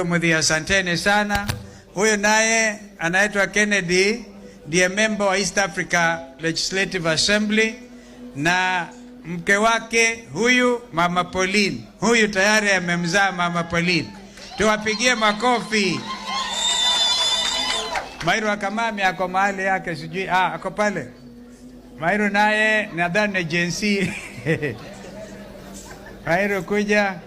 Mudhi, asanteni sana. Huyu naye anaitwa Kennedy, ndiye member wa East Africa Legislative Assembly, na mke wake huyu Mama Pauline. Huyu tayari amemzaa Mama Pauline. Tuwapigie makofi. Mairu Akamami ako mahali yake sijui. Ako pale. Mairu naye nadhani jinsi. Mairu kuja.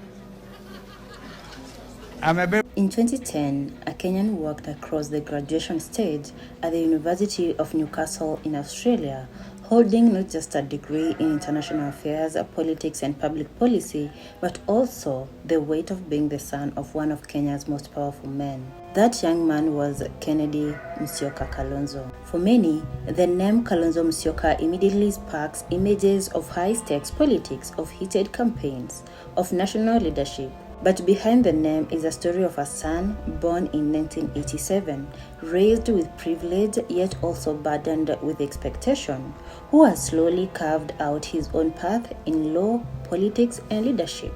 In 2010, a Kenyan walked across the graduation stage at the University of Newcastle in Australia, holding not just a degree in international affairs, politics and public policy, but also the weight of being the son of one of Kenya's most powerful men. That young man was Kennedy Kalonzo. For many, the name Kalonzo Musyoka immediately sparks images of high-stakes politics, of heated campaigns, of national leadership. But behind the name is a story of a son born in 1987, raised with privilege yet also burdened with expectation, who has slowly carved out his own path in law, politics and leadership.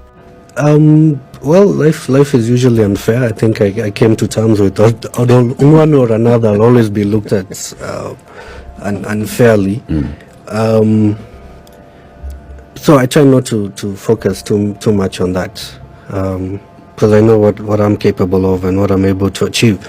Well, life is usually unfair. I think I came to terms with one or another. I'll always be looked at unfairly. So I try not to focus too much on that. Because I know what I'm capable of and what I'm able to achieve.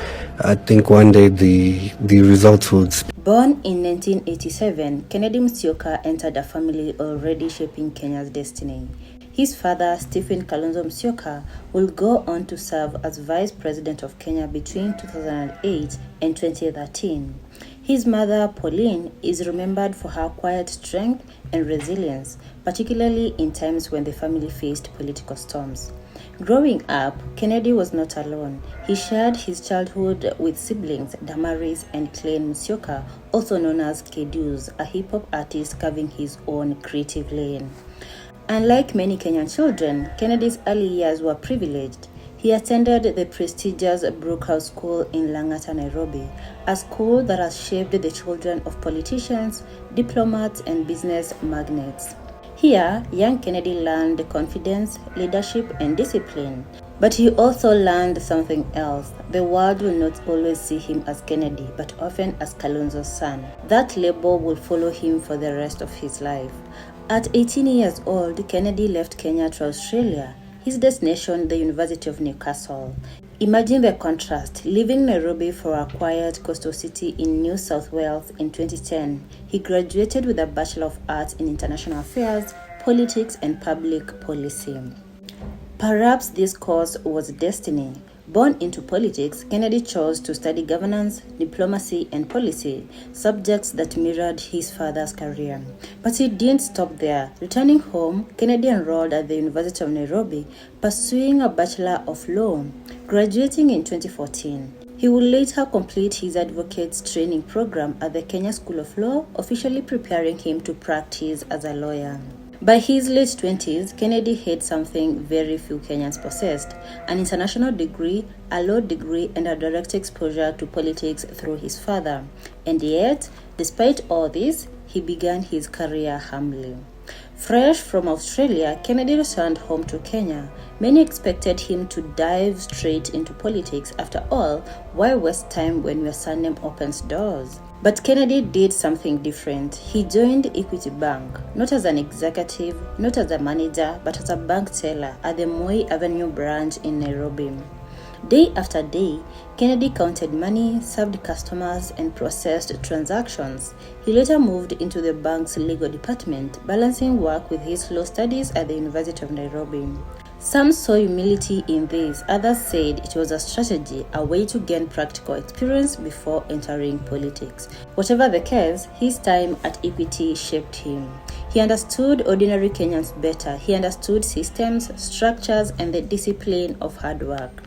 I think one day the results would speak. Born in 1987, Kennedy Musyoka entered a family already shaping Kenya's destiny. His father, Stephen Kalonzo Musyoka, will go on to serve as Vice President of Kenya between 2008 and 2013. His mother, Pauline, is remembered for her quiet strength and resilience, particularly in times when the family faced political storms. Growing up, Kennedy was not alone. He shared his childhood with siblings Damaris and Clayne Musyoka, also known as KDUs, a hip-hop artist carving his own creative lane. Unlike many Kenyan children, Kennedy's early years were privileged. He attended the prestigious Brookhouse School in Lang'ata, Nairobi, a school that has shaped the children of politicians, diplomats, and business magnates. Here, young Kennedy learned confidence, leadership, and discipline. But he also learned something else. The world will not always see him as Kennedy, but often as Kalonzo's son. That label will follow him for the rest of his life. At 18 years old, Kennedy left Kenya to Australia, his destination the University of Newcastle. Imagine the contrast, leaving Nairobi for a quiet coastal city in New South Wales in 2010. He graduated with a Bachelor of Arts in International Affairs, Politics and Public Policy. Perhaps this course was destiny. Born into politics, Kennedy chose to study governance, diplomacy, and policy, subjects that mirrored his father's career. But he didn't stop there. Returning home, Kennedy enrolled at the University of Nairobi, pursuing a Bachelor of Law, graduating in 2014. He would later complete his advocate's training program at the Kenya School of Law, officially preparing him to practice as a lawyer. By his late 20s, Kennedy had something very few Kenyans possessed: an international degree, a law degree, and a direct exposure to politics through his father. And yet, despite all this, he began his career humbly. Fresh from Australia, Kennedy returned home to Kenya. Many expected him to dive straight into politics. After all, why waste time when your surname opens doors? But Kennedy did something different. He joined Equity Bank, not as an executive, not as a manager, but as a bank teller at the Moi Avenue branch in Nairobi. Day after day, Kennedy counted money, served customers, and processed transactions. He later moved into the bank's legal department, balancing work with his law studies at the University of Nairobi. Some saw humility in this, others said it was a strategy, a way to gain practical experience before entering politics. Whatever the case, his time at Equity shaped him. He understood ordinary Kenyans better. He understood systems, structures, and the discipline of hard work.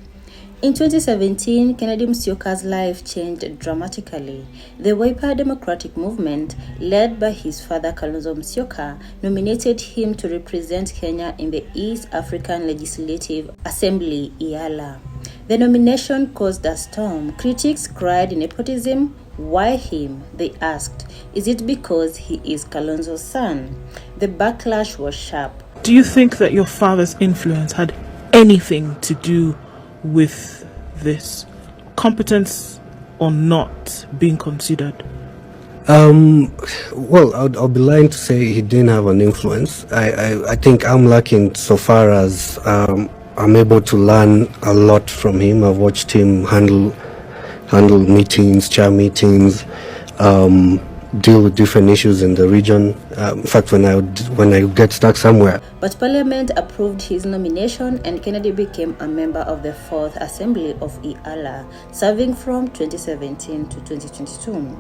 In 2017, Kennedy Musyoka's life changed dramatically. The Wiper Democratic Movement, led by his father Kalonzo Musyoka, nominated him to represent Kenya in the East African Legislative Assembly, EALA. The nomination caused a storm. Critics cried nepotism. Why him? They asked. Is it because he is Kalonzo's son? The backlash was sharp. Do you think that your father's influence had anything to do with this? Competence or not being considered? Well, I'll be lying to say he didn't have an influence. I think I'm lucky so far as I'm able to learn a lot from him. I've watched him handle meetings, chair meetings, deal with different issues in the region. In fact, when I get stuck somewhere. But Parliament approved his nomination and Kennedy became a member of the 4th Assembly of EALA, serving from 2017 to 2022.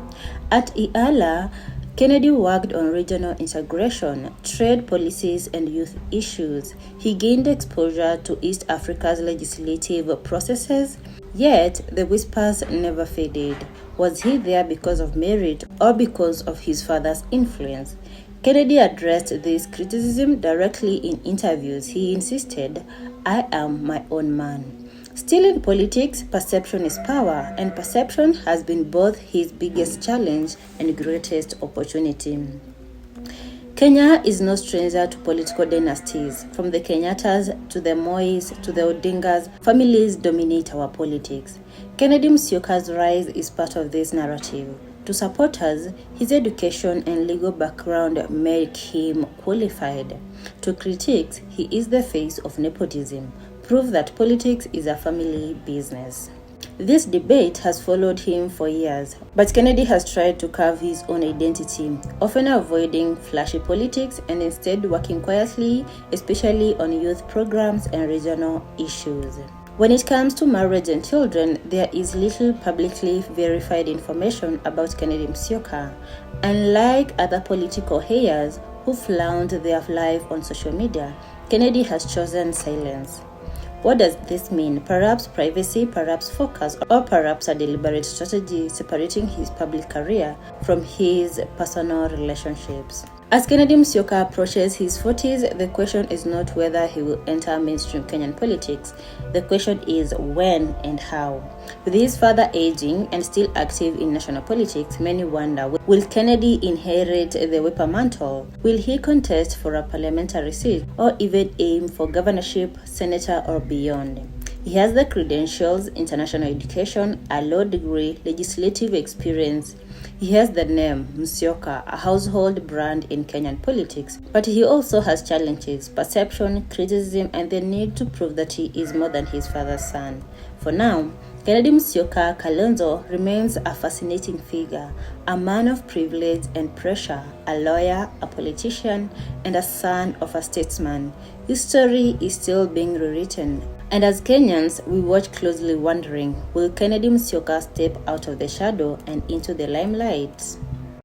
At EALA, Kennedy worked on regional integration, trade policies, and youth issues. He gained exposure to East Africa's legislative processes, yet the whispers never faded. Was he there because of merit or because of his father's influence? Kennedy addressed this criticism directly in interviews. He insisted, "I am my own man." Still in politics, perception is power, and perception has been both his biggest challenge and greatest opportunity. Kenya is no stranger to political dynasties. From the Kenyattas to the Mois to the Odingas, families dominate our politics. Kennedy Musyoka's rise is part of this narrative. To supporters, his education and legal background make him qualified. To critics, he is the face of nepotism, proof that politics is a family business. This debate has followed him for years, but Kennedy has tried to carve his own identity, often avoiding flashy politics and instead working quietly, especially on youth programs and regional issues. When it comes to marriage and children, there is little publicly verified information about Kennedy Musyoka. Unlike other political heirs who flaunt their life on social media, Kennedy has chosen silence. What does this mean? Perhaps privacy, perhaps focus, or perhaps a deliberate strategy separating his public career from his personal relationships. As Kennedy Musyoka approaches his 40s, the question is not whether he will enter mainstream Kenyan politics. The question is when and how. With his father aging and still active in national politics, many wonder, will Kennedy inherit the Wiper mantle? Will he contest for a parliamentary seat or even aim for governorship, senator, or beyond? He has the credentials, international education, a law degree, legislative experience. He has the name Musyoka, a household brand in Kenyan politics, but he also has challenges, perception, criticism, and the need to prove that he is more than his father's son. For now, Kennedy Musyoka Kalonzo remains a fascinating figure, a man of privilege and pressure, a lawyer, a politician, and a son of a statesman. His story is still being rewritten. And as Kenyans, we watch closely wondering, will Kennedy Musyoka step out of the shadow and into the limelight?